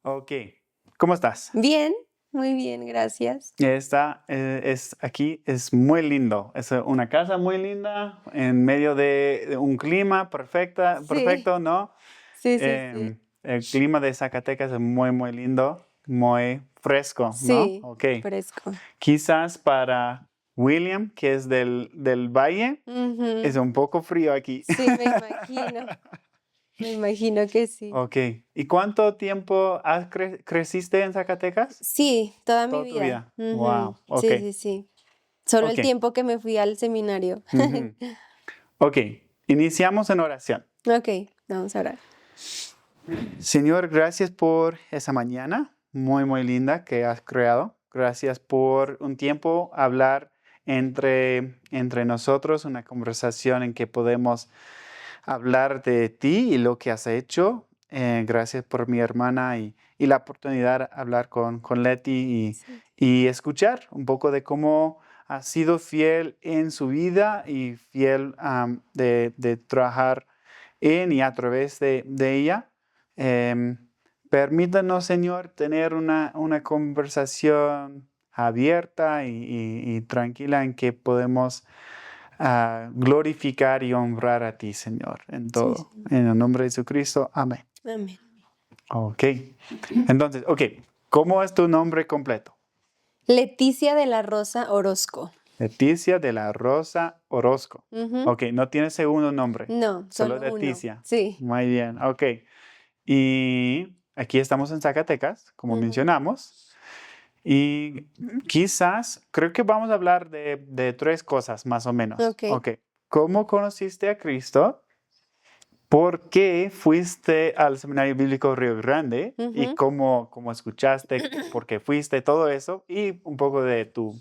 Ok, ¿cómo estás? Bien, muy bien, gracias. Aquí es muy lindo. Es una casa muy linda en medio de un clima Sí, perfecto, ¿no? sí, sí, sí. El clima de Zacatecas es muy, muy lindo, muy fresco, ¿no? Sí, Ok. fresco. Quizás para William, que es del valle, es Ujú. un poco frío aquí. Sí, me imagino que sí. Ok. ¿Y cuánto tiempo creciste en Zacatecas? Sí, toda mi Toda tu vida. vida. Ujú. Wow. Ok. Sí, sí, sí. Solo Ok. el tiempo que me fui al seminario. Ujú. Ok. Iniciamos en oración. Ok, vamos a orar. Señor, gracias por esa mañana muy, muy linda que has creado. Gracias por un tiempo hablar entre nosotros, una conversación en que podemos hablar de ti y lo que has hecho. Gracias por mi hermana y la oportunidad de hablar con Leti Sí. y escuchar un poco de cómo ha sido fiel en su vida y fiel de trabajar en y a través de ella. Em, Permítanos, Señor, tener una conversación abierta y tranquila en que podemos glorificar y honrar a ti, Señor, en Sí, todo. sí. En el nombre de Jesucristo, amén. Amén. Ok. Entonces, ¿cómo es tu nombre completo? Leticia de la Rosa Orozco. Leticia de la Rosa Orozco. Ujú. Ok, no tiene segundo nombre, No, solo solo uno. Leticia. Sí. Muy bien, ok. Y aquí estamos en Zacatecas, como Ujú. mencionamos. Y quizás, creo que vamos a hablar de tres cosas más o menos. Ok. Ok, ¿cómo conociste a Cristo? ¿Por qué fuiste al Seminario Bíblico Río Grande? Y Ujú. cómo escuchaste, por qué fuiste, todo eso. Y un poco de tu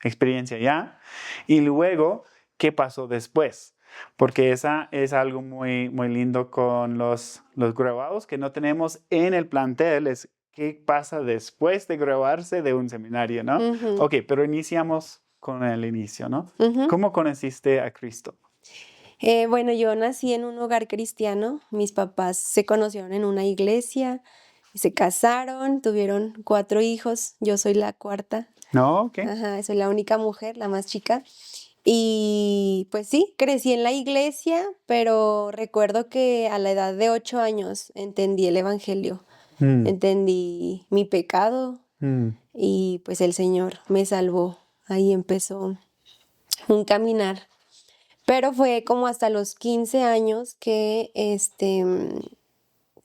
experiencia ya. Y luego, ¿qué pasó después? Porque esa es algo muy, muy lindo con los graduados que no tenemos en el plantel. Es qué pasa después de graduarse de un seminario, ¿no? Ujú. Ok, pero iniciamos con el inicio, ¿no? Ujú. ¿Cómo conociste a Cristo? Bueno, yo nací en un hogar cristiano. Mis papás se conocieron en una iglesia, se casaron, tuvieron 4 hijos. Yo soy la cuarta. No, ok. Ajá, soy la única mujer, la más chica. Y pues sí, crecí en la iglesia, pero recuerdo que a la edad de 8 años entendí el evangelio, Mm, entendí mi pecado mm. y pues el Señor me salvó. Ahí empezó un caminar. Pero fue como hasta los 15 años que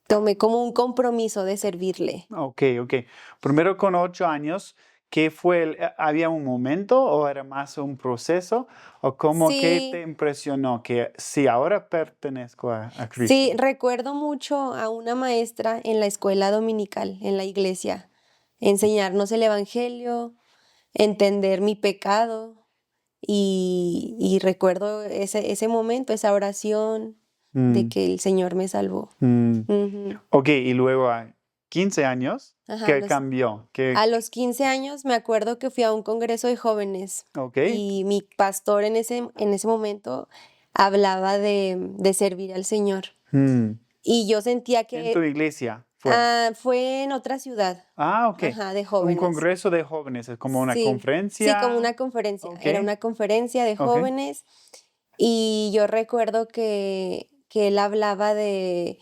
tomé como un compromiso de servirle. Ok, ok. Primero con 8 años, ¿qué fue había un momento o era más un proceso? ¿O cómo que te Sí, impresionó que sí, ahora pertenezco a sí, Cristo? recuerdo mucho a una maestra en la escuela dominical, en la iglesia, enseñarnos el evangelio, entender mi pecado y recuerdo ese momento, esa oración de Mm, que el Señor me salvó. mm. Ujú. Ok, y luego a 15 años, Ajá, ¿qué cambió? a los 15 años me acuerdo que fui a un congreso de jóvenes Ok, y mi pastor en ese momento hablaba de servir al Señor. mm. Y yo sentía En tu que iglesia fue. fue en otra ciudad, Ok. ajá, de Un jóvenes. congreso de jóvenes, es como una Sí, sí, como conferencia. una conferencia. Ok, Era una conferencia de ok. jóvenes y yo recuerdo que él hablaba de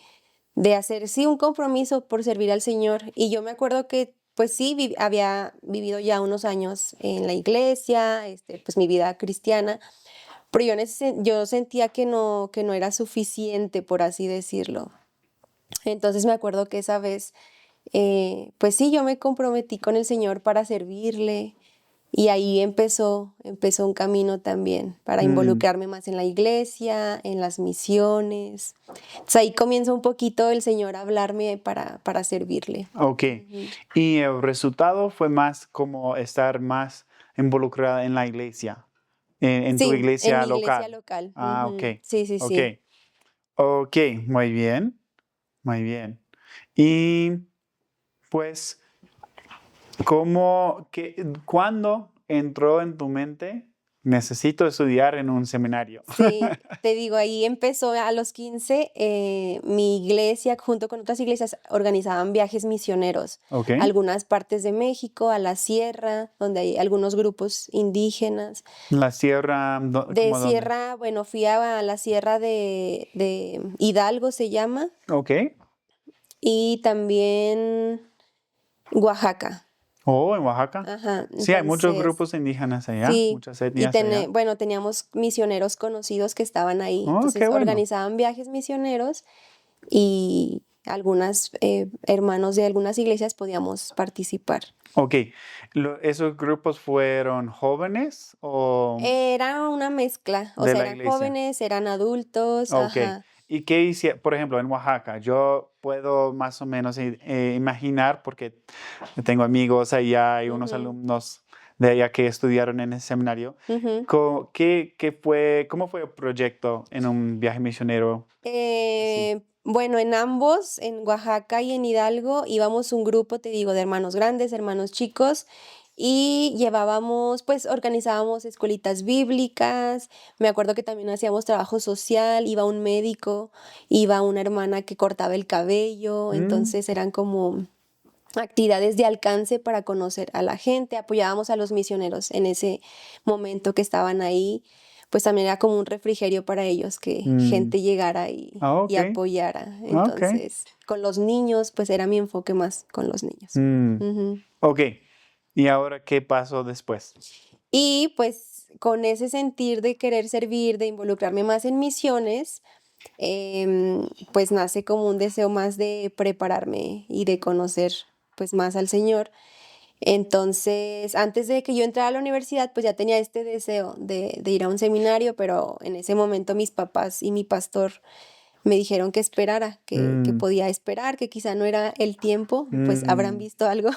hacer, sí, un compromiso por servir al Señor. Y yo me acuerdo que, pues sí, había vivido ya unos años en la iglesia, pues mi vida cristiana, pero yo sentía que no era suficiente, por así decirlo. Entonces me acuerdo que esa vez, pues sí, yo me comprometí con el Señor para servirle y ahí empezó un camino también para Mm, involucrarme más en la iglesia, en las misiones. Entonces ahí comienza un poquito el Señor a hablarme para servirle. ok. Ujú. Y el resultado fue más como estar más involucrada en la iglesia, en tu Sí, en iglesia mi iglesia local. local. Ah, ok, Ujú. Sí, sí, ok, sí. ok, muy bien, muy bien. Y pues, ¿cuándo entró en tu mente necesito estudiar en un seminario. Sí, te digo, ahí empezó a los 15, mi iglesia junto con otras iglesias organizaban viajes misioneros Ok. a algunas partes de México, a la sierra, donde hay algunos grupos indígenas. La sierra, De ¿cómo dónde? sierra, bueno, fui a la sierra de Hidalgo se llama, Ok. y también Oaxaca. Oh, en Oaxaca. Ajá, Sí, hay muchos entonces, grupos indígenas allá, sí, muchas y etnias allá. bueno, teníamos misioneros conocidos que estaban ahí, Oh, qué entonces bueno. organizaban viajes misioneros y algunas hermanos de algunas iglesias podíamos participar. Ok. ¿Esos grupos fueron jóvenes o Era una mezcla, o de sea, la eran iglesia? jóvenes, eran adultos, Ok. ajá. ¿Y qué hice, por ejemplo, en Oaxaca? Yo puedo más o menos imaginar, porque tengo amigos allá y unos Ujú, alumnos de allá que estudiaron en ese seminario. ujú. ¿Cómo fue el proyecto en un viaje misionero así? Bueno, en ambos, en Oaxaca y en Hidalgo, íbamos un grupo, te digo, de hermanos grandes, hermanos chicos, y llevábamos, pues organizábamos escuelitas bíblicas. Me acuerdo que también hacíamos trabajo social, iba un médico, iba una hermana que cortaba el cabello, Mm, entonces eran como actividades de alcance para conocer a la gente, apoyábamos a los misioneros en ese momento que estaban ahí, pues también era como un refrigerio para ellos que mm. gente llegara Ah, y ok, apoyara. ok. Entonces, con los niños, pues era mi enfoque más con los niños. Mm, Ujú. ok. ¿Y ahora qué pasó después? Y pues con ese sentir de querer servir, de involucrarme más en misiones, pues nace como un deseo más de prepararme y de conocer pues más al Señor. Entonces, antes de que yo entrara a la universidad, pues ya tenía este deseo de ir a un seminario, pero en ese momento mis papás y mi pastor me dijeron que esperara, que Mm, podía esperar, que quizá no era el tiempo, pues habrán mm. visto algo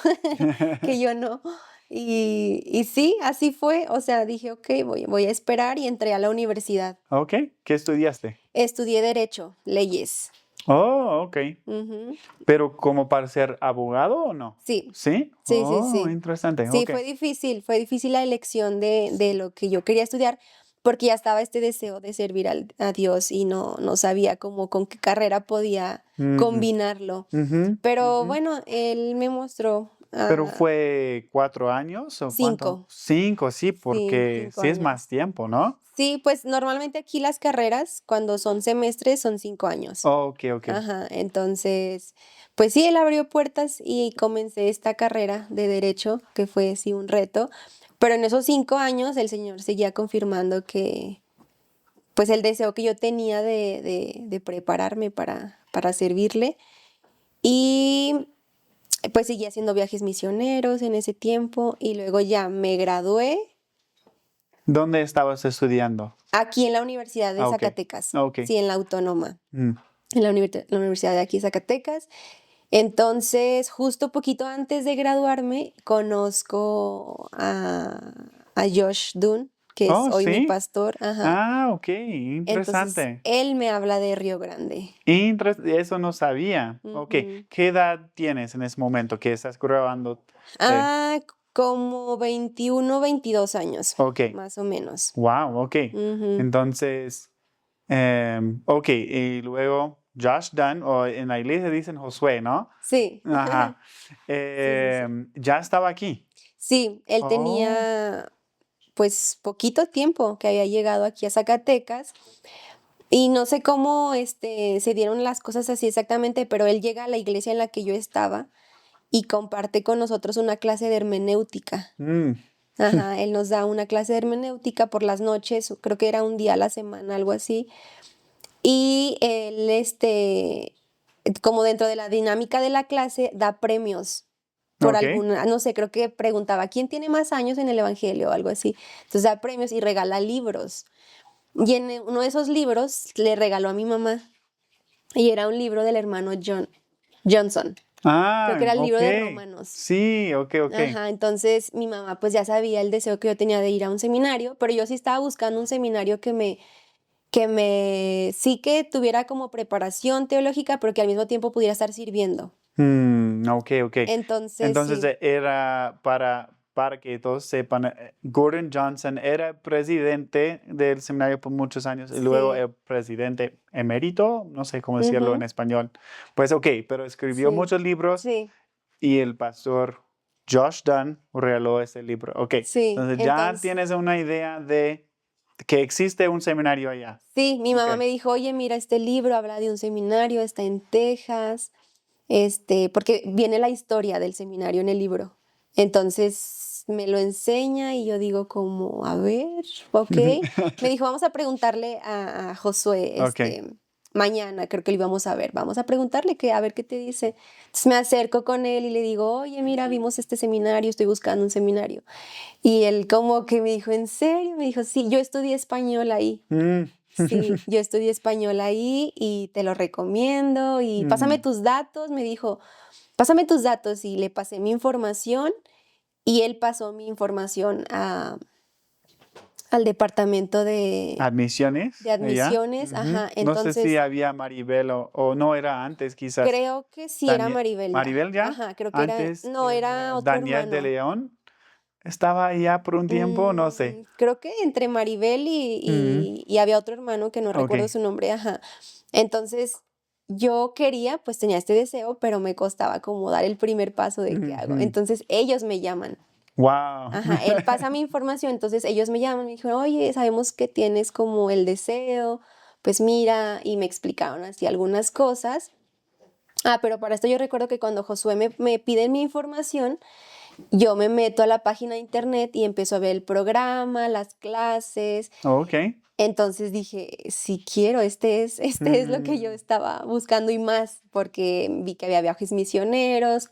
que yo no. Y sí, así fue, o sea, dije, ok, voy a esperar y entré a la universidad. Ok, ¿qué estudiaste? Estudié Derecho, Leyes. Oh, ok. Ujú. ¿Pero como para ser abogado o no? Sí, ¿Sí? sí, sí, Oh, sí. interesante. Sí, Ok. fue difícil la elección de lo que yo quería estudiar porque ya estaba este deseo de servir a Dios y no sabía cómo con qué carrera podía Mm, combinarlo. ujú, Pero ujú. bueno, él me mostró ¿Pero fue 4 años o cuánto? 5, 5, sí, sí, porque 5 sí es años. más tiempo, ¿no? Sí, pues normalmente aquí las carreras, cuando son semestres, son 5 años. Oh, ok, ok. Ajá, entonces, pues sí, él abrió puertas y comencé esta carrera de derecho, que fue sí un reto, pero en esos 5 años el Señor seguía confirmando que, pues el deseo que yo tenía de prepararme para servirle y pues seguí haciendo viajes misioneros en ese tiempo y luego ya me gradué ¿Dónde estabas estudiando? aquí en la Universidad de Ah, ok. Zacatecas, Ah, ok. sí, en la Autónoma, Mm, en la Universidad de aquí de Zacatecas. Entonces, justo poquito antes de graduarme, conozco a Josh Dunn, que es oh, hoy mi sí. pastor. Ajá. Ah, ok. Entonces, Interesante. él me habla de Río Grande. Eso no sabía. Ok. Ujú. ¿Qué edad tienes en ese momento que estás grabando? Como 21, 22 años, Ok. más o menos. Wow, ok. Ujú. Entonces, ok. Y luego Josh Dunn, o en la iglesia dicen Josué, ¿no? Sí, Ajá. sí, sí, sí. Ya estaba aquí. Sí, él Oh. tenía pues poquito tiempo que había llegado aquí a Zacatecas. Y no sé cómo se dieron las cosas así exactamente, pero él llega a la iglesia en la que yo estaba y comparte con nosotros una clase de hermenéutica. Mm, Ajá, él nos da una clase de hermenéutica por las noches, creo que era un día a la semana, algo así. Y él, como dentro de la dinámica de la clase, da premios por ok. alguna, no sé, creo que preguntaba, ¿quién tiene más años en el evangelio o algo así? Entonces da premios y regala libros. Y en uno de esos libros le regaló a mi mamá y era un libro del hermano Johnson. Creo que Ah, era el libro ok. de Romanos. Sí, ok, ok. Ajá, entonces mi mamá pues ya sabía el deseo que yo tenía de ir a un seminario, pero yo sí estaba buscando un seminario sí que tuviera como preparación teológica, pero que al mismo tiempo pudiera estar sirviendo. Ok, ok. Entonces Entonces sí, era para que todos sepan, Gordon Johnson era presidente del seminario por muchos años y luego Sí. el presidente emérito, no sé cómo decirlo en Ujú. español. Pues ok, pero escribió Sí. muchos libros Sí. y el pastor Josh Dunn regaló ese libro. Ok, Sí. entonces ya Entonces, tienes una idea de que existe un seminario allá. sí, mi mamá Ok. me dijo, oye, mira, este libro habla de un seminario, está en Texas, porque viene la historia del seminario en el libro. Entonces me lo enseña y yo digo como, a ver, ok. Me dijo, vamos a preguntarle a Josué, Ok. mañana, creo que lo íbamos a ver, vamos a preguntarle a ver qué te dice. Entonces me acerco con él y le digo, oye, mira, vimos este seminario, estoy buscando un seminario. Y él como que me dijo, ¿en serio? Me dijo, sí, yo estudié español ahí. Mm. Sí, yo estudié español ahí y te lo recomiendo y pásame Mm. tus datos, me dijo, pásame tus datos y le pasé mi información y él pasó mi información al departamento ¿Admisiones de allá? admisiones, Ujú. ajá, No sé si entonces había Maribel o no era antes, quizás. creo que sí era Maribel ya, ¿Maribel ya? ajá, creo que era, Antes, no, era otro Daniel de hermano. León estaba allá por un tiempo, no sé. Creo que entre Maribel y, Mm. y había otro hermano que no recuerdo Ok. su nombre, ajá. Entonces, yo quería, pues tenía este deseo, pero me costaba como dar el primer paso de qué hago. Ujú. Entonces, ellos me llaman. Wow. Ajá, él pasa mi información, entonces ellos me llaman, me dijeron, oye, sabemos que tienes como el deseo, pues mira, y me explicaron así algunas cosas. Ah, pero para esto yo recuerdo que cuando Josué me pide mi información, yo me meto a la página de internet y empiezo a ver el programa, las clases. Ok. Entonces dije, si quiero, este es lo que yo Mm. estaba buscando y más, porque vi que había viajes misioneros,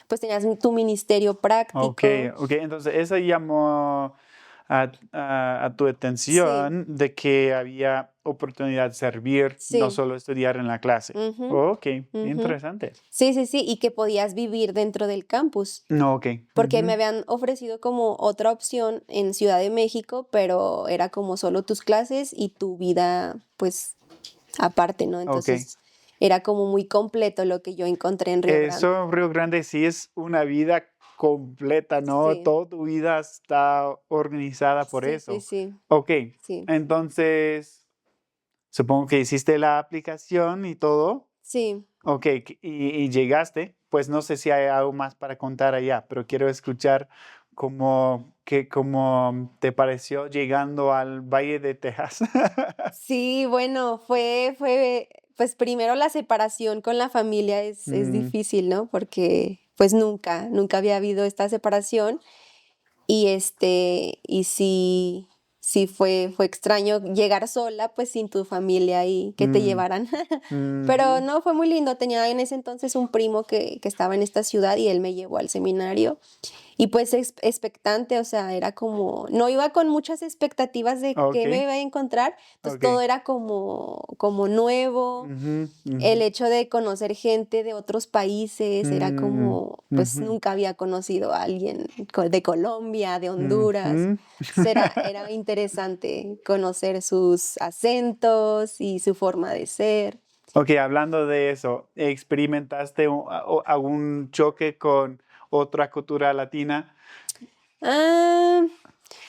pues tenías tu ministerio Ok, práctico. ok. Entonces, eso llamó a tu Sí, atención de que había oportunidad de servir, no sí. solo estudiar en la clase. Ujú, Ok, ujú. interesante. Sí, sí, sí, y que podías vivir dentro del campus. No, ok. Porque me Ujú. habían ofrecido como otra opción en Ciudad de México, pero era como solo tus clases y tu vida, pues, aparte, ¿no? Ok. Entonces, era como muy completo lo que yo encontré en Río Grande. Eso en Río Grande sí es una vida completa, ¿no? Sí, Toda tu vida está organizada por sí, sí, eso. sí, Ok, sí, entonces supongo que hiciste la aplicación y todo. sí. Ok, y llegaste. Pues no sé si hay algo más para contar allá, pero quiero escuchar cómo te pareció llegando al Valle de Texas. Sí, bueno, pues primero la separación con la familia es Mm. difícil, ¿no? Porque pues nunca había habido esta separación. Y sí fue extraño llegar sola, pues sin tu familia y que te Mm. llevaran. Pero Ujú. no, fue muy lindo. Tenía en ese entonces un primo que estaba en esta ciudad y él me llevó al seminario. Y pues expectante, o sea, era como, no iba con muchas expectativas de Ok, qué me iba a encontrar, entonces todo ok. era como nuevo. Ujú, El ujú. hecho de conocer gente de otros países era Mm. como, pues Ujú. nunca había conocido a alguien de Colombia, de Honduras. Ujú. Entonces era interesante conocer sus acentos y su forma de ser. Ok, hablando de eso, ¿experimentaste algún choque con otra cultura latina? Ah,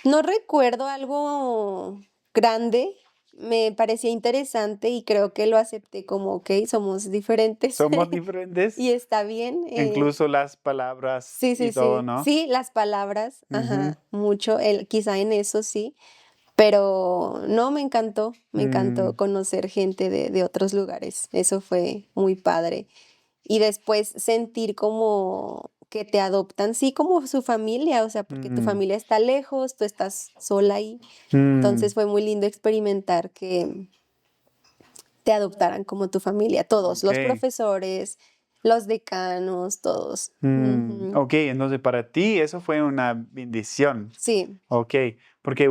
no recuerdo algo grande, me parecía interesante y creo que lo acepté como, ok, somos diferentes Somos diferentes, y está bien. incluso las palabras Sí, y sí, todo, sí. ¿no? Sí, las palabras, Ujú. ajá, mucho, quizá en eso sí, pero no, me Mm. encantó conocer gente de otros lugares, eso fue muy padre. Y después sentir como que te adoptan, sí, como su familia, o sea, porque tu Mm. familia está lejos, tú estás sola ahí. Mm. Entonces fue muy lindo experimentar que te adoptaran como tu familia, todos, Ok. los profesores, los decanos, todos. Ujú. Ok, entonces para ti eso fue una bendición. Sí, Ok, porque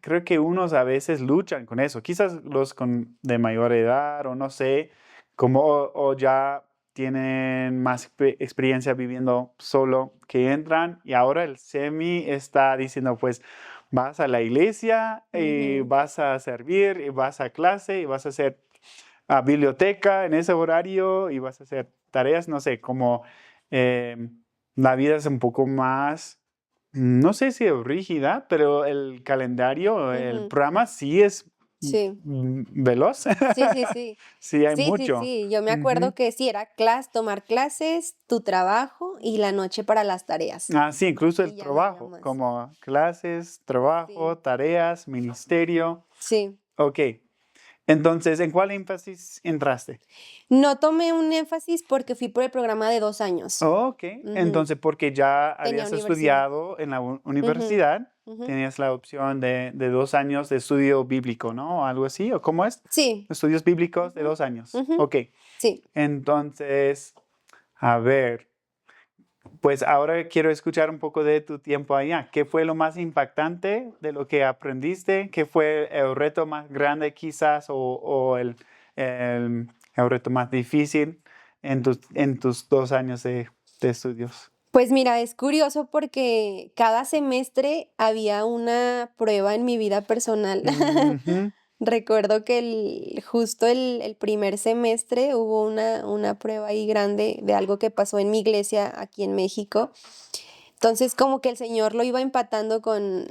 creo que unos a veces luchan con eso, quizás los de mayor edad o no sé, como o ya tienen más experiencia viviendo solo que entran y ahora el semi está diciendo pues vas a la iglesia y ujú, vas a servir y vas a clase y vas a hacer biblioteca en ese horario y vas a hacer tareas, no sé, como... em, la vida es un poco más, no sé si rígida, pero el calendario, el programa sí es Sí. veloz. Sí, sí, sí. Sí, hay Sí, sí, mucho. sí. Yo me acuerdo Ujú. que sí, era tomar clases, tu trabajo y la noche para las tareas. Ah, sí, incluso el Y ya no había trabajo, más. como clases, trabajo, Sí, tareas, ministerio. sí. Ok. Entonces, ¿en cuál énfasis entraste? No tomé un énfasis porque fui por el programa de 2 años. Oh, ok. Ujú. Entonces, porque ya Tenía habías universidad. estudiado en la Ujú, universidad, ujú. tenías la opción de 2 años de estudio bíblico, ¿no? O algo así, ¿o cómo es? Sí. Estudios bíblicos de Ujú, 2 años. ujú. Ok. Sí. Entonces, a ver, pues ahora quiero escuchar un poco de tu tiempo allá. ¿Qué fue lo más impactante de lo que aprendiste? ¿Qué fue el reto más grande quizás o el reto más difícil en tus 2 años de estudios? Pues mira, es curioso porque cada semestre había una prueba en mi vida personal. Ujú, Recuerdo que justo el primer semestre hubo una prueba ahí grande de algo que pasó en mi iglesia aquí en México. Entonces, como que el Señor lo iba empatando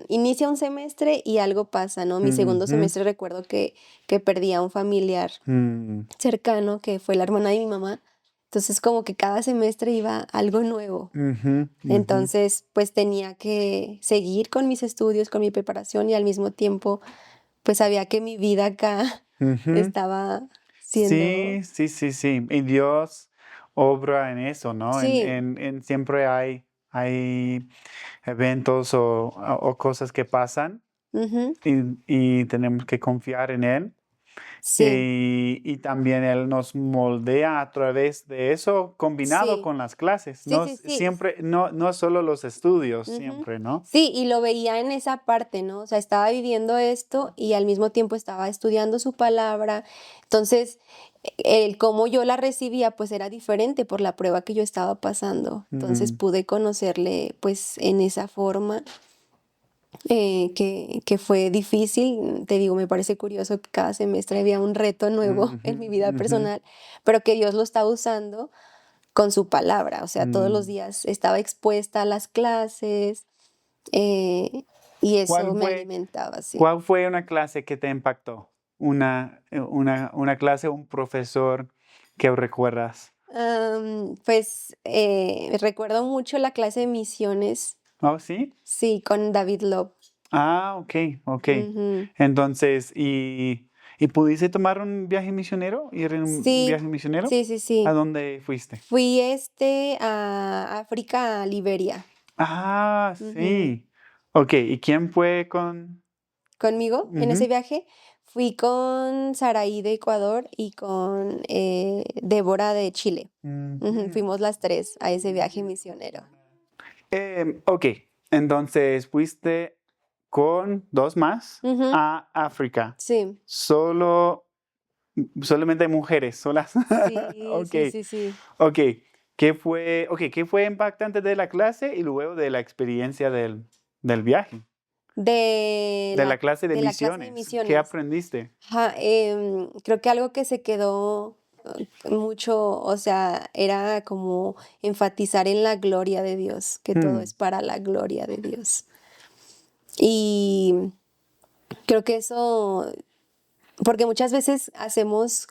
inicia un semestre y algo pasa, ¿no? Mi segundo ujú, semestre recuerdo que perdí a un familiar mm, cercano, que fue la hermana de mi mamá. Entonces, como que cada semestre iba algo nuevo. ujú, ujú, Entonces, pues tenía que seguir con mis estudios, con mi preparación y al mismo tiempo, pues sabía que mi vida acá ujú. estaba siendo, Sí, sí, sí, sí. Y Dios obra en eso, ¿no? sí, Siempre hay eventos o cosas que pasan ujú, y tenemos que confiar en Él. sí, Y también Él nos moldea a través de eso, combinado sí, con las clases. sí, No sí, sí. siempre, no solo los estudios, Ujú. siempre, ¿no? Sí, y lo veía en esa parte, ¿no? O sea, estaba viviendo esto y al mismo tiempo estaba estudiando su palabra. Entonces, el cómo yo la recibía, pues era diferente por la prueba que yo estaba pasando. Entonces Mm, pude conocerle, pues, en esa forma que fue difícil. Te digo, me parece curioso que cada semestre había un reto nuevo ujú, en mi vida ujú, personal, pero que Dios lo está usando con su palabra. O sea, todos los mm. días estaba expuesta a las clases eh, y eso ¿Cuál me fue, alimentaba, sí. cuál fue una clase que te impactó? Una clase, un profesor que recuerdas. Pues recuerdo mucho la clase de misiones, ¿Oh, sí? sí, con David Love. Ah, ok, ok. Ujú. Entonces, ¿y pudiste tomar un viaje misionero? ¿Ir en un Sí, viaje misionero? sí, sí, ¿A sí. dónde fuiste? Fui a África, a Liberia. Ah, Ujú. sí. Ok, ¿y quién fue con? Conmigo en ese Ujú. viaje fui con Saraí de Ecuador y con Débora de Chile. Ujú, Ujú. fuimos las tres a ese viaje misionero. Ok, entonces fuiste con dos más Ujú, a África. sí, Solamente mujeres, solas. sí, Ok, sí, sí, sí. ok. ¿Qué fue impactante de la clase y luego de la experiencia del viaje? De De la clase de de la clase de misiones. ¿Qué misiones. aprendiste? Ajá, creo que algo que se quedó mucho, o sea, era como enfatizar en la gloria de Dios, que todo Hmm, es para la gloria de Dios. Y creo que eso, porque muchas veces hacemos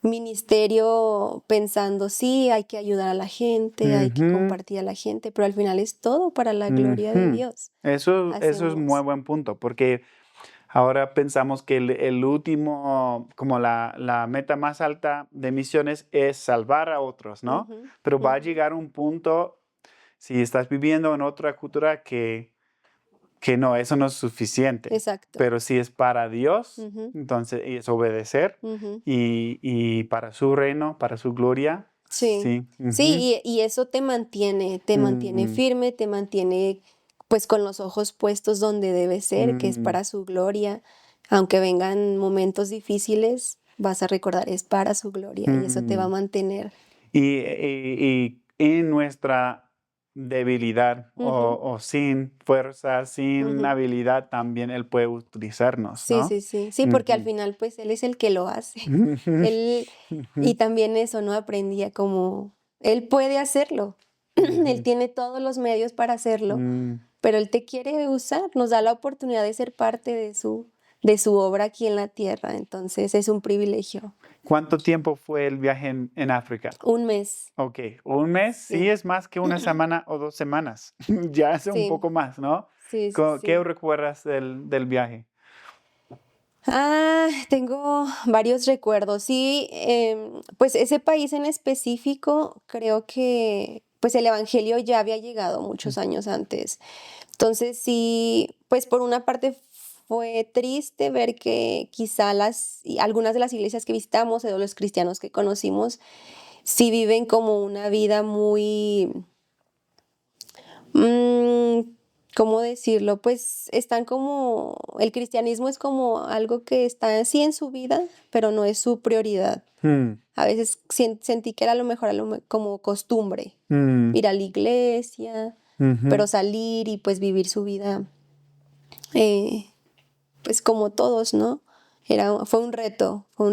ministerio pensando, sí, hay que ayudar a la gente, hay que ujú, compartir a la gente, pero al final es todo para la gloria de ujú. Dios. Eso es muy Hacemos. buen punto, porque ahora pensamos que el último, como la meta más alta de misiones es salvar a otros, ¿no? Ujú, Pero va a ujú, llegar un punto, si estás viviendo en otra cultura, que no, eso no es suficiente. exacto. Pero si es para Dios, Ujú, entonces y es obedecer ujú. y para su reino, para su gloria, Sí, sí. Ujú, sí, y eso te mantiene mm, firme, te mantiene pues con los ojos puestos donde debe ser, que es mm, para su gloria. Aunque vengan momentos difíciles, vas a recordar, es para su gloria y eso te va a mm. mantener. Y en nuestra debilidad Ujú, o sin fuerza, sin ujú. habilidad, también Él puede utilizarnos, Sí, ¿no? sí, sí, sí, porque al Ujú. final pues él es el que lo hace. Él, y también eso, ¿no? Aprendía como, él puede hacerlo. Él tiene todos los medios para hacerlo, pero Él te quiere usar, nos da la oportunidad de ser parte de su obra aquí en la tierra, entonces es un privilegio. ¿Cuánto tiempo fue el viaje en África? Un mes, Ok, un mes sí sí, es más que una semana o 2 semanas. Ya es un sí, poco más, ¿no? sí, ¿Qué sí. recuerdas del viaje? Tengo varios recuerdos. Sí, pues ese país en específico, creo que pues el evangelio ya había llegado muchos años antes. Entonces sí, pues por una parte fue triste ver que quizá algunas de las iglesias que visitamos o de los cristianos que conocimos sí viven como una vida muy, Mm, ¿cómo decirlo? Pues están como, el cristianismo es como algo que está así en su vida, pero no es su prioridad. Mm, A veces sentí que era a lo mejor como costumbre, mm, ir a la iglesia, ujú, pero salir y pues vivir su vida, eh, pues como todos, ¿no? Fue un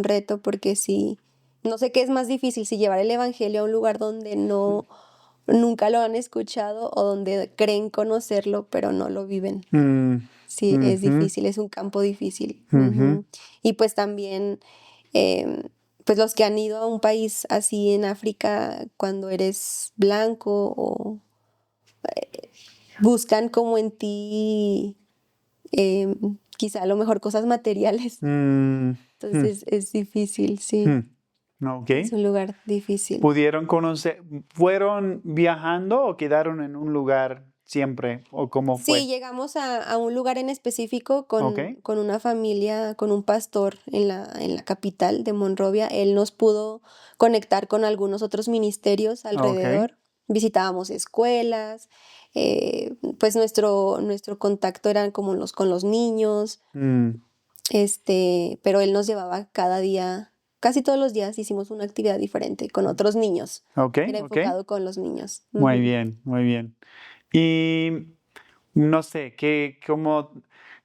reto porque sí, no sé qué es más difícil, si llevar el evangelio a un lugar donde nunca lo han escuchado o donde creen conocerlo, pero no lo viven. mm, Sí, es ujú, difícil, es un campo difícil. ujú, Ujú. Y pues también, em, pues los que han ido a un país así en África, cuando eres blanco o buscan como en ti, quizá a lo mejor cosas materiales. mm, mm, Entonces es difícil, sí, mm. Ok. es un lugar difícil. ¿Pudieron conocer, fueron viajando o quedaron en un lugar siempre? ¿O cómo Sí, fue? llegamos a un lugar en específico Ok, con una familia, con un pastor en la capital de Monrovia. Él nos pudo conectar con algunos otros ministerios ok. alrededor. Visitábamos escuelas, pues nuestro contacto era como con los niños, Mm, pero él nos llevaba cada día, casi todos los días hicimos una actividad diferente con otros niños. ok, Era ok. enfocado con los niños. Muy Ujú. bien, muy bien. Y no sé, ¿cómo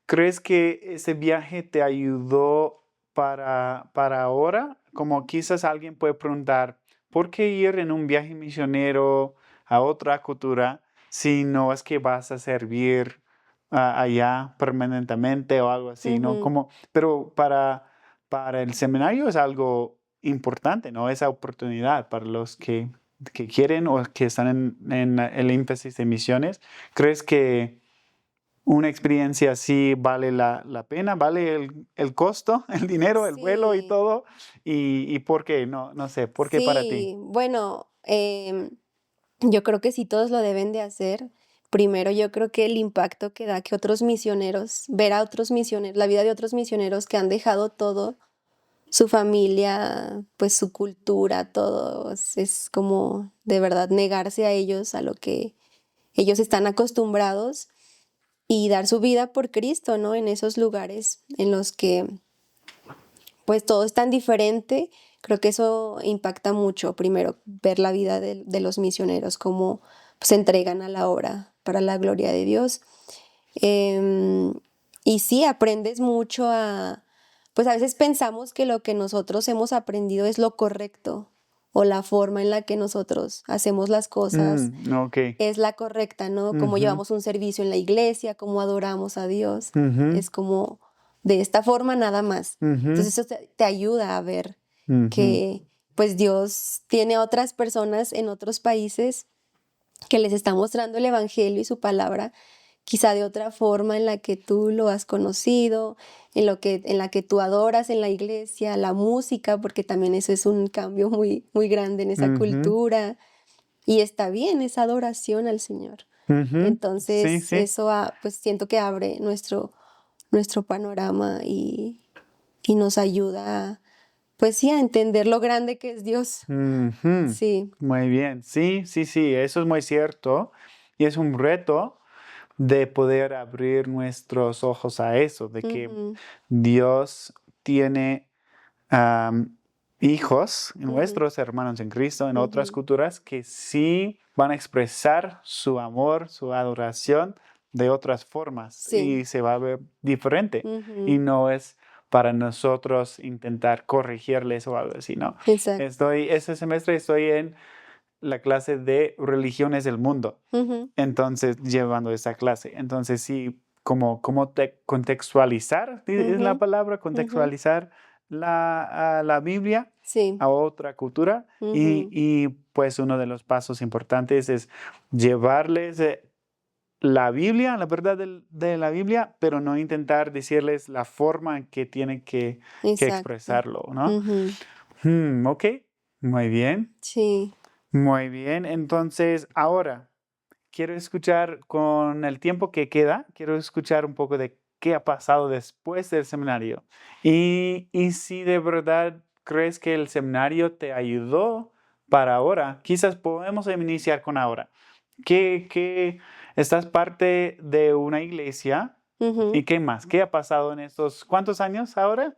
crees que ese viaje te ayudó para ahora? Como quizás alguien puede preguntar, ¿por qué ir en un viaje misionero a otra cultura si no es que vas a servir allá permanentemente o algo así, ¿no? Ujú. Pero para el seminario es algo importante, ¿no? Esa oportunidad para los que quieren o que están en el énfasis de misiones. ¿Crees que una experiencia así vale la pena? ¿Vale el costo, el dinero, el vuelo y Sí. todo? ¿Y por qué? No sé, ¿por qué para ti? Sí, bueno, yo creo que sí todos lo deben de hacer. Primero, yo creo que el impacto que da que otros misioneros, ver a otros misioneros, la vida de otros misioneros que han dejado todo, su familia, pues su cultura, todo, es como de verdad negarse a ellos, a lo que ellos están acostumbrados y dar su vida por Cristo, ¿no? En esos lugares en los que pues todo es tan diferente. Creo que eso impacta mucho, primero, ver la vida de los misioneros, cómo se entregan a la obra para la gloria de Dios. Em, y sí, aprendes mucho pues a veces pensamos que lo que nosotros hemos aprendido es lo correcto o la forma en la que nosotros hacemos las cosas Ok. es la correcta, ¿no? Cómo Ujú, llevamos un servicio en la iglesia, cómo adoramos a Dios. ujú, Es como de esta forma nada más. ujú, Entonces eso te ayuda a ver ujú, que pues Dios tiene a otras personas en otros países que les está mostrando el evangelio y su palabra, quizá de otra forma en la que tú lo has conocido, en la que tú adoras en la iglesia, la música, porque también eso es un cambio muy grande en esa ujú, cultura. Y está bien esa adoración al Señor. ujú. Sí, Entonces, sí. eso pues siento que abre nuestro panorama y nos ayuda, pues sí, a entender lo grande que es Dios. Ujú. Sí. Muy bien. Sí, sí, sí, eso es muy cierto. Y es un reto de poder abrir nuestros ojos a eso, de que Ujú, Dios tiene am, hijos, ujú, nuestros hermanos en Cristo, en otras ujú. culturas, que sí van a expresar su amor, su adoración de otras formas Sí. y se va a ver diferente. Y Ujú, no es para nosotros intentar corregirles o algo así, ¿no? exacto. Este semestre estoy la clase de religiones del mundo. Ujú, Entonces, llevando esa clase. Entonces, sí, como contextualizar, es la ujú, palabra, ujú. contextualizar la Biblia Sí. a otra cultura. Ujú, Y pues uno de los pasos importantes es llevarles la Biblia, la verdad de la Biblia, pero no intentar decirles la forma en que tienen que exacto. expresarlo, ¿no? Ujú, Ok, muy bien, sí. muy bien. Entonces, ahora quiero escuchar con el tiempo que queda, quiero escuchar un poco de qué ha pasado después del seminario. Y si de verdad crees que el seminario te ayudó para ahora, quizás podemos iniciar con ahora. Que estás parte de una iglesia y Ujú. qué más, qué ha pasado en estos, ¿cuántos años ahora?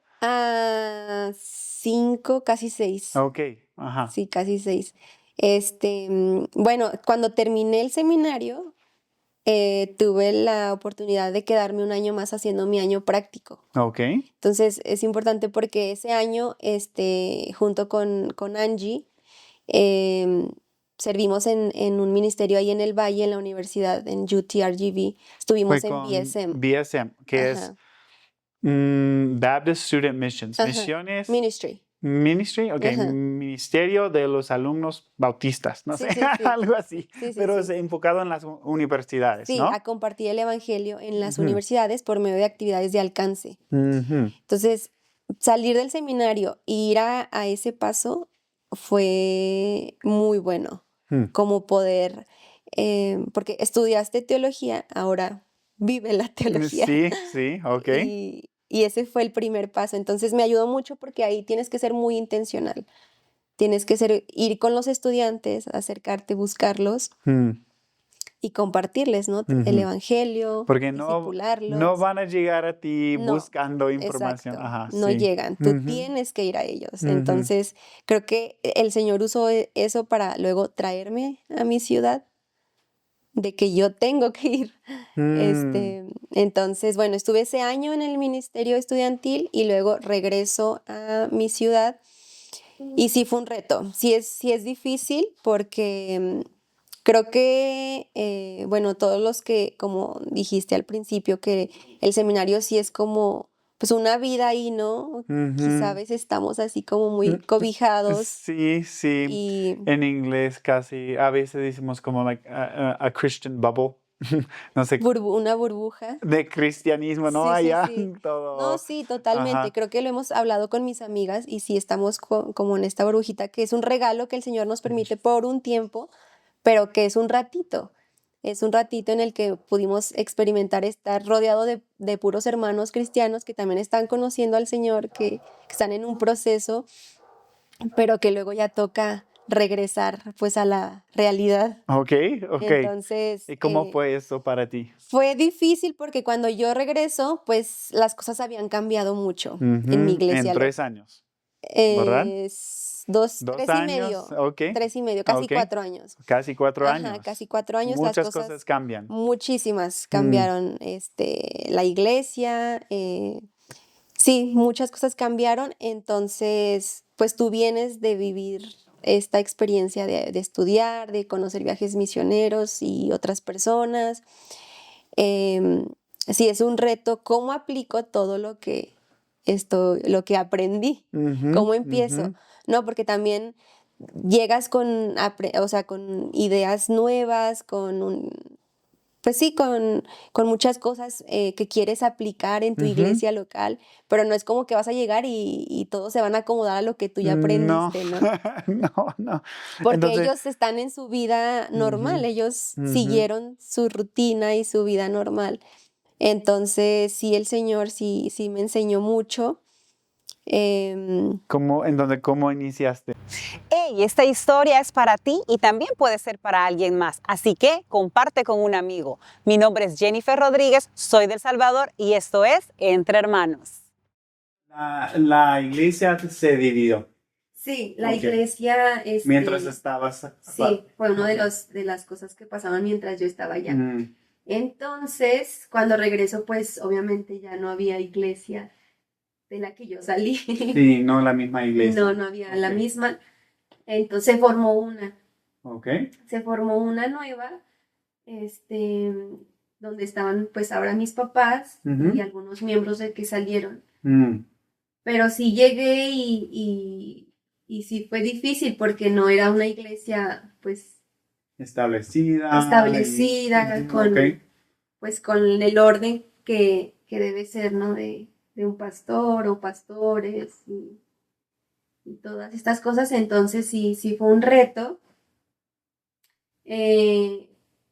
5, casi 6. Ok, ajá, Sí, casi 6. Bueno, cuando terminé el seminario, tuve la oportunidad de quedarme un año más haciendo mi año práctico. ok, Entonces, es importante porque ese año, junto con Angie, em, servimos en un ministerio ahí en el Valle, en la universidad, en UTRGV. fue Estuvimos en con BSM. BSM, que es Ajá, Baptist Student Missions, ajá. misiones, Ministry. ministry, ok, Ajá. ministerio de los alumnos bautistas, no sé, Sí, sí, sí. algo así, Sí, sí, pero es sí. enfocado en las universidades, Sí, a ¿no? compartir el evangelio en las Ujú, universidades por medio de actividades de alcance. ujú, Entonces, salir del seminario e ir a ese paso fue muy bueno, ujú. como poder, porque estudiaste teología, ahora vive la teología. Sí, sí, ok. Y ese fue el primer paso. Entonces me ayudó mucho porque ahí tienes que ser muy intencional. Tienes que ir con los estudiantes, acercarte, buscarlos Mm, y compartirles, ¿no? El ujú. evangelio, Porque no discipularlos. van a llegar a ti No, buscando información. exacto, Ajá, no sí. llegan, tú Ujú, tienes que ir a ellos. ujú, Entonces, creo que el Señor usó eso para luego traerme a mi ciudad, de que yo tengo que ir. mm, Entonces, bueno, estuve ese año en el ministerio estudiantil y luego regreso a mi ciudad y sí fue un reto, sí es difícil porque creo que, bueno, todos los que, como dijiste al principio, que el seminario sí es como, pues una vida ahí, ¿no? Quizá a ujú. veces estamos así como Mm, muy cobijados Sí, sí. y En inglés casi, a veces decimos como like a Christian bubble. No sé, una burbuja. de cristianismo, ¿no? Sí, sí, Allá sí. No, todo. sí, totalmente. Ajá. Creo que lo hemos hablado con mis amigas y sí estamos como en esta burbujita, que es un regalo que el Señor nos permite por un tiempo, pero que es un ratito. Es un ratito en el que pudimos experimentar estar rodeado de puros hermanos cristianos que también están conociendo al Señor, que están en un proceso, pero que luego ya toca regresar pues a la realidad. Ok, ok. Entonces, ¿Y cómo fue eso para ti? fue difícil porque cuando yo regreso, pues las cosas habían cambiado mucho en mi Ujú, en iglesia. 3 años, ¿verdad? Dos, 2 años, ok, 3 y medio, casi ok. 4 años. Casi cuatro Ajá, casi años. 4 años, las Muchas cosas cosas, cambian. muchísimas Mm, cambiaron. La iglesia, sí, muchas cosas cambiaron. Entonces, pues tú vienes de vivir esta experiencia de estudiar, de conocer viajes misioneros y otras personas. Em, sí, es un reto, ¿cómo aplico todo lo que aprendí? ujú, ¿Cómo ujú. empiezo? No, porque también llegas o sea, con ideas nuevas, pues sí, con muchas cosas que quieres aplicar en tu Ujú. iglesia local, pero no es como que vas a llegar y todos se van a acomodar a lo que tú ya No, aprendiste, ¿no? no, no. Porque Entonces, ellos están en su vida normal, ujú, ellos ujú. siguieron su rutina y su vida normal. Entonces, sí, el Señor sí me enseñó mucho. ¿Cómo iniciaste? Hey, esta historia es para ti y también puede ser para alguien más, así que comparte con un amigo. Mi nombre es Jennifer Rodríguez, soy del Salvador y esto es Entre Hermanos. La iglesia se dividió. Sí, la Ok. iglesia, Mientras estabas. sí, fue una de las cosas que pasaban mientras yo estaba allá. Mm, Entonces, cuando regreso, pues obviamente ya no había iglesia de la que yo salí. sí, no la misma iglesia. No, no había la Ok. misma. Entonces formó una. Ok. Se formó una nueva, este, donde estaban pues ahora mis papás Ujú. y algunos miembros de que salieron. Mm, Pero sí llegué y sí fue difícil porque no era una iglesia pues establecida y... establecida Ujú, ok. con el orden que debe ser, ¿no? De un pastor o pastores y todas estas cosas. Entonces sí fue un reto. Eh,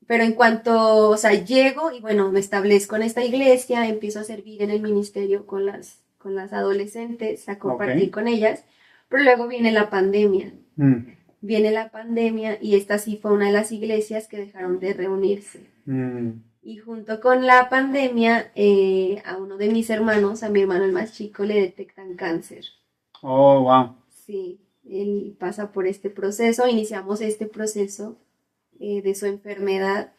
pero en cuanto, o sea, llego y bueno, me establezco en esta iglesia, empiezo a servir en el ministerio con las adolescentes, a compartir Ok. con ellas, pero luego viene la pandemia. Mm, Viene la pandemia y esta sí fue una de las iglesias que dejaron de reunirse. mm. Y junto con la pandemia, a uno de mis hermanos, a mi hermano el más chico, le detectan cáncer. Oh, wow. Sí, él pasa por este proceso, iniciamos este proceso de su enfermedad.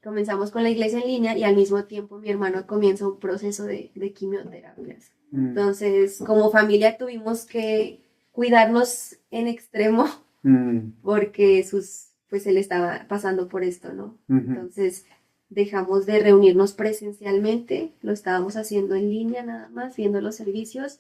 Comenzamos con la iglesia en línea y al mismo tiempo mi hermano comienza un proceso de quimioterapias. Mm, Entonces, como familia tuvimos que cuidarnos en extremo mm, porque pues él estaba pasando por esto, ¿no? ujú. Entonces, dejamos de reunirnos presencialmente, lo estábamos haciendo en línea nada más, viendo los servicios.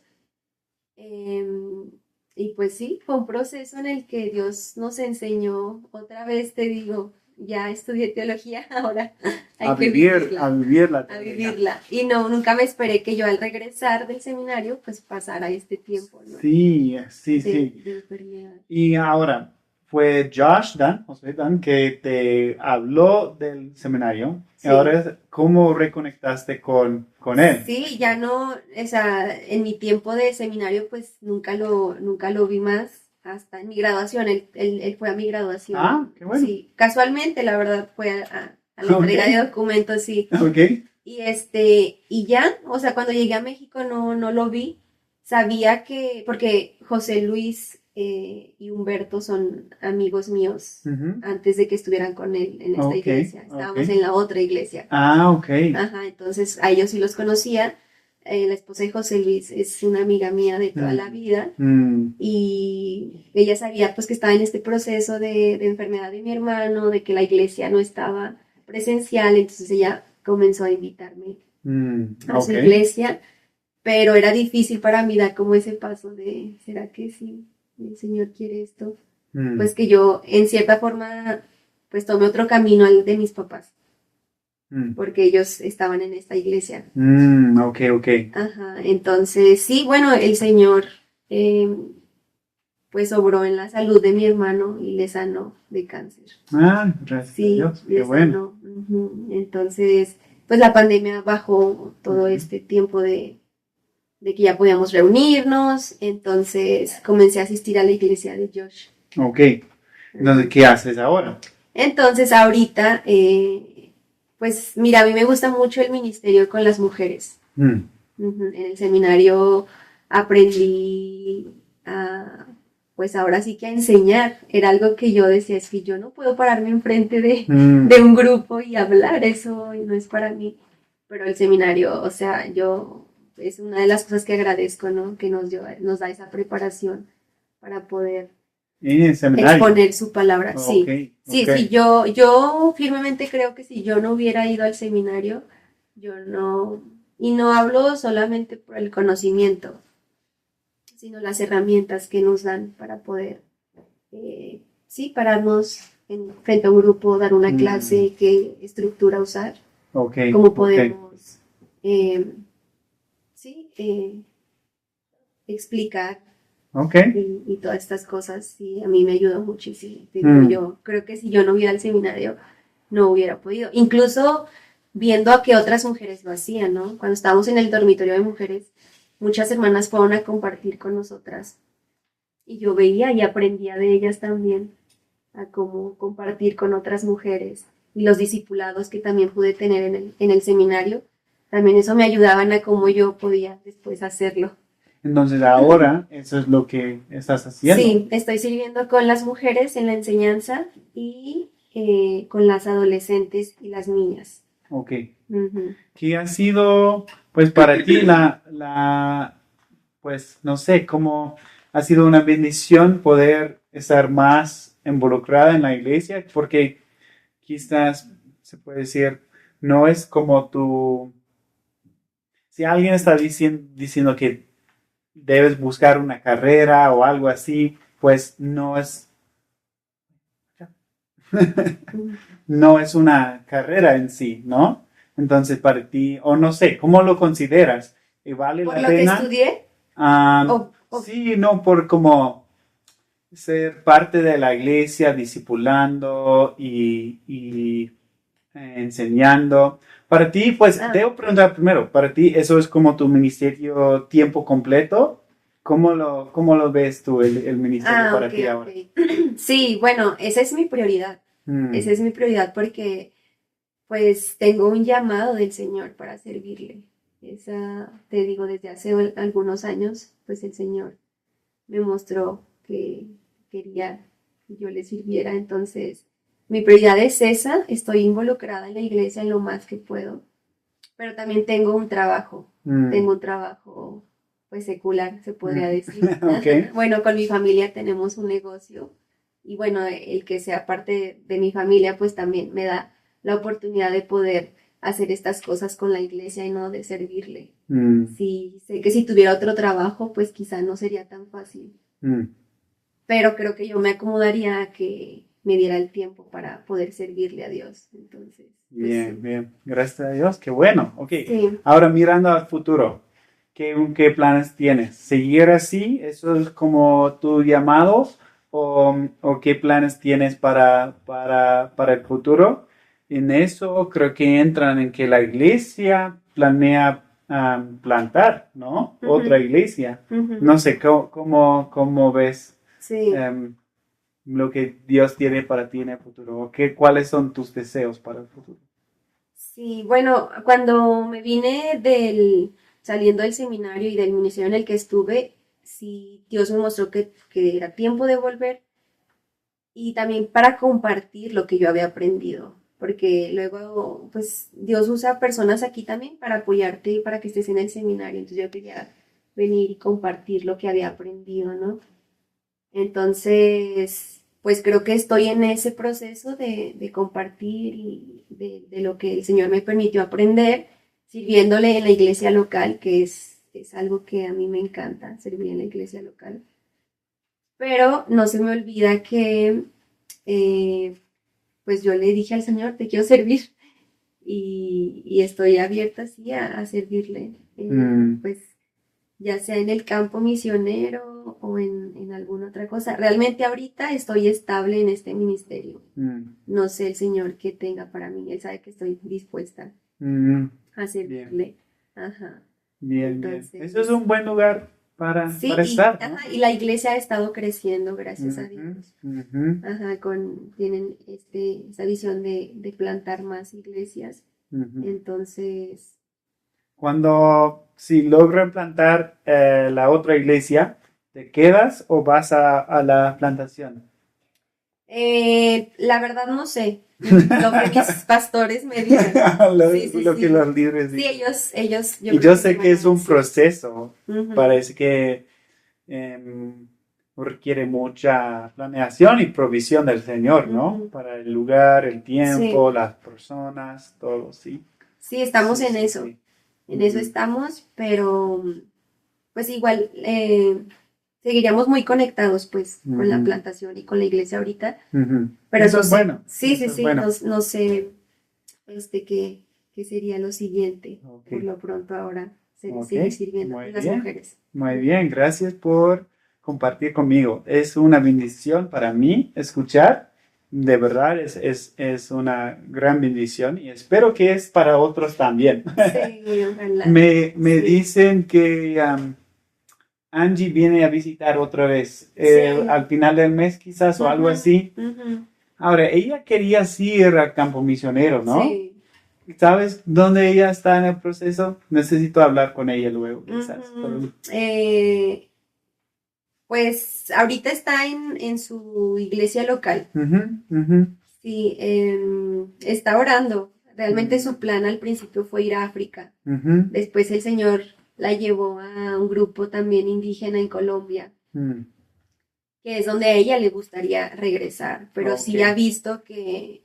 Em, y pues sí, fue un proceso en el que Dios nos enseñó, otra vez te digo, ya estudié teología, ahora hay que A vivirla, vivir la a teología. vivirla. Y no, nunca me esperé que yo al regresar del seminario, pues pasara este tiempo, ¿no? Sí, sí, sí. De enfermedad. Y ahora, fue José Dan, que te habló del seminario. Y Sí. ahora, ¿cómo reconectaste con él? Sí, ya no, o sea, en mi tiempo de seminario, pues nunca lo vi más hasta en mi graduación. Él fue a mi graduación. Ah, qué bueno. Sí, casualmente, la verdad, fue a la entrega Ok. de documentos, sí. Ok. Y ya, o sea, cuando llegué a México no lo vi. Sabía porque José Luis y Humberto son amigos míos Ujú. antes de que estuvieran con él en esta Ok, iglesia. Estábamos ok. en la otra iglesia. Ah, ok. Ajá, entonces a ellos sí los conocía. La esposa de José Luis es una amiga mía de toda la vida Mm, y ella sabía pues que estaba en este proceso de enfermedad de mi hermano, de que la iglesia no estaba presencial, entonces ella comenzó a invitarme a su ok. iglesia, pero era difícil para mí dar como ese paso de, ¿será que sí? El Señor quiere esto. Mm, Pues que yo en cierta forma pues tomé otro camino al de mis papás mm, porque ellos estaban en esta iglesia. ok, ok. Ajá, entonces sí, bueno, el Señor pues obró en la salud de mi hermano y le sanó de cáncer. Ah, gracias a Sí, Dios. Qué le bueno. sanó. Ujú. Entonces, pues la pandemia bajó todo Ujú. este tiempo de que ya podíamos reunirnos, entonces comencé a asistir a la iglesia de Josh. Ok. Entonces, ¿qué haces ahora? Entonces, ahorita, pues mira, a mí me gusta mucho el ministerio con las mujeres. Mm, Ujú. En el seminario aprendí a, pues ahora sí que a enseñar. Era algo que yo decía, es que yo no puedo pararme enfrente mm, de un grupo y hablar, eso no es para mí. Pero el seminario, o sea, es una de las cosas que agradezco, ¿no? Que nos da esa preparación para poder en el seminario. exponer su palabra. Sí, Ok, sí, ok. sí, yo firmemente creo que si yo no hubiera ido al seminario, yo no, y no hablo solamente por el conocimiento, sino las herramientas que nos dan para poder, sí, pararnos frente a un grupo, dar una clase, qué estructura usar, Ok, cómo ok. podemos, sí, explicar Ok. y todas estas cosas, sí, a mí me ayudó muchísimo. Te digo, yo creo que si yo no hubiera al seminario, no hubiera podido. Incluso viendo a que otras mujeres lo hacían, ¿no? Cuando estábamos en el dormitorio de mujeres, muchas hermanas fueron a compartir con nosotras y yo veía y aprendía de ellas también a cómo compartir con otras mujeres y los discipulados que también pude tener en el seminario, también eso me ayudaban a cómo yo podía después hacerlo. Entonces ahora eso es lo que estás haciendo. Sí, estoy sirviendo con las mujeres en la enseñanza y con las adolescentes y las niñas. Ok. Ujú. ¿Qué ha sido, pues, para ti pues, no sé, cómo ha sido una bendición poder estar más involucrada en la iglesia, porque quizás se puede decir, no es como tu... Si alguien está diciendo que debes buscar una carrera o algo así, pues no es, no es una carrera en sí, ¿no? Entonces para ti, o no sé, ¿cómo lo consideras? ¿Y vale ¿Por la lo que pena? estudié? Sí, no, por como ser parte de la iglesia, discipulando y enseñando. Para ti, pues, debo preguntar primero, para ti eso es como tu ministerio tiempo completo. Cómo lo ves tú, el ministerio para Ok, ti ahora? Sí, bueno, esa es mi prioridad. Esa Mm, es mi prioridad porque pues tengo un llamado del Señor para servirle. Te digo, desde hace algunos años, pues el Señor me mostró que quería que yo le sirviera. Entonces, mi prioridad es esa. Estoy involucrada en la iglesia en lo más que puedo, pero también mm, tengo un trabajo pues secular, se podría decir. ok. Bueno, con mi familia tenemos un negocio y bueno, el que sea parte de mi familia pues también me da la oportunidad de poder hacer estas cosas con la iglesia y no de servirle. Mm, Sí, sé que si tuviera otro trabajo pues quizá no sería tan fácil, mm. pero creo que yo me acomodaría a que me diera el tiempo para poder servirle a Dios. Entonces, pues Bien, sí. bien. Gracias a Dios. Qué bueno. Ok. Sí. Ahora mirando al futuro, ¿qué planes tienes? ¿Seguir así? ¿Eso es como tu llamado? ¿O qué planes tienes para el futuro? En eso creo que entran en que la iglesia planea plantar, ¿no? Otra Ujú, iglesia. ujú. No sé, ¿cómo ves Sí. em, lo que Dios tiene para ti en el futuro? ¿Cuáles son tus deseos para el futuro? Sí, bueno, cuando me vine saliendo del seminario y del ministerio en el que estuve, sí, Dios me mostró que era tiempo de volver y también para compartir lo que yo había aprendido, porque luego, pues, Dios usa personas aquí también para apoyarte y para que estés en el seminario, entonces yo quería venir y compartir lo que había aprendido, ¿no? Entonces, pues creo que estoy en ese proceso de compartir y de lo que el Señor me permitió aprender, sirviéndole en la iglesia local, que es algo que a mí me encanta, servir en la iglesia local. Pero no se me olvida que, eh, pues yo le dije al Señor, te quiero servir y estoy abierta, sí, a servirle, Mm, pues ya sea en el campo misionero o en alguna otra cosa. Realmente ahorita estoy estable en este ministerio. mm, No sé el Señor qué tenga para mí. Él sabe que estoy dispuesta mm. a Bien, servirle. Ajá. bien, bien. Eso es Entonces, un buen lugar sí, para estar, ¿no? ajá, y la iglesia ha estado creciendo, gracias a Ujú, Dios. ujú, Ajá, tienen esta visión de plantar más iglesias. ujú. Entonces, Si logran plantar la otra iglesia, ¿te quedas o vas a la plantación? La verdad no sé. Lo que mis pastores me digan. Sí, sí, Lo que sí. los líderes Sí, dicen. yo Y creo yo que me sé que van es a un decir. proceso. Ujú, Parece que em, requiere mucha planeación y provisión del Señor, ¿no? ujú. Para el lugar, el Sí, tiempo, las personas, todo, sí. sí, estamos Sí, en sí, eso. sí. En eso Ujú, estamos, pero pues igual seguiríamos muy conectados pues con la ujú, plantación y con la iglesia ahorita. ujú. Pero Eso no es sé. bueno, Sí, sí, eso es sí. No, bueno. no sé qué sería lo siguiente. Ok, Por lo pronto ahora ok, seguir sirviendo muy con las bien, mujeres. muy bien. Gracias por compartir conmigo. Es una bendición para mí escuchar. De verdad, es una gran bendición y espero que es para otros también. Sí, ojalá. Me Sí, dicen que Angie viene a visitar otra vez sí. al final del mes quizás o algo Ujú, así. ujú. Ahora, ella quería sí ir al campo misionero, ¿no? Sí. ¿Sabes dónde ella está en el proceso? Necesito hablar con ella luego, quizás. Ujú. Pues ahorita está en su iglesia local. Ujú, ujú, Sí, está orando. Realmente mm, su plan al principio fue ir a África. ujú, Después el Señor la llevó a un grupo también indígena en Colombia. mm, que es donde a ella le gustaría regresar, pero sí Ok. ha visto que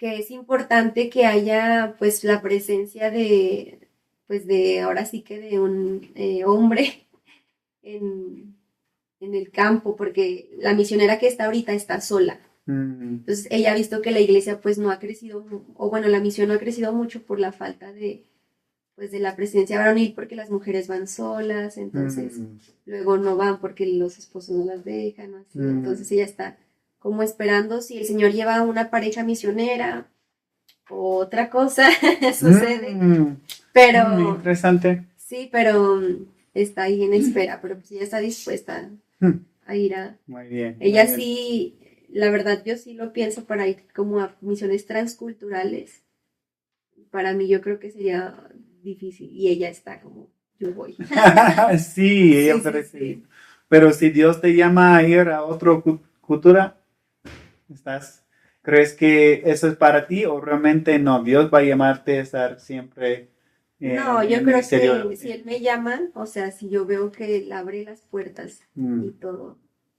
es importante que haya pues la presencia de, pues de ahora sí que de un hombre en, en el campo, porque la misionera que está ahorita está sola. Entonces ella ha visto que la iglesia pues no ha crecido, o bueno, la misión no ha crecido mucho por la falta de, pues de la presencia varonil, porque las mujeres van solas, entonces luego no van porque los esposos no las dejan, ¿no? Así. Entonces ella está como esperando si el Señor lleva a una pareja misionera o otra cosa sucede, pero Interesante. sí, pero está ahí en espera, pero pues ella está dispuesta a ir a... Muy bien. Ella muy bien. sí, la verdad yo sí lo pienso para ir como a misiones transculturales. Para mí yo creo que sería difícil y ella está como, yo voy. Sí, ella Sí, sí, parece. sí. Pero si Dios te llama a ir a otra cultura, ¿crees que eso es para ti o realmente no? Dios va a llamarte a estar siempre No, en yo el creo ministerio. que si él me llama, o sea, si yo veo que él abre las puertas Mm, y todo,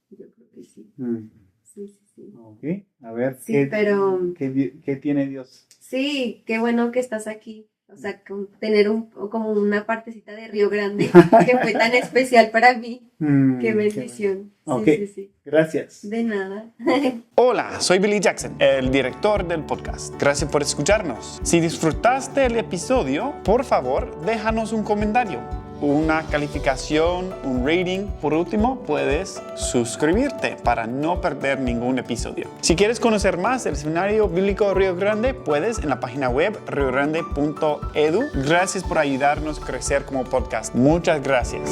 yo creo que sí. mm. Sí, sí, sí. Ok, a ver, Sí, pero ¿qué tiene Dios? sí, qué bueno que estás aquí. O sea, tener como una partecita de Río Grande que fue tan especial para mí. Qué bendición. Ok, Sí, sí, sí. gracias. De nada. Hola, soy Billy Jackson, el director del podcast. Gracias por escucharnos. Si disfrutaste el episodio, por favor, déjanos un comentario, una calificación, un rating. Por último, puedes suscribirte para no perder ningún episodio. Si quieres conocer más del Seminario Bíblico Río Grande, puedes en la página web riogrande.edu. Gracias por ayudarnos a crecer como podcast. Muchas gracias.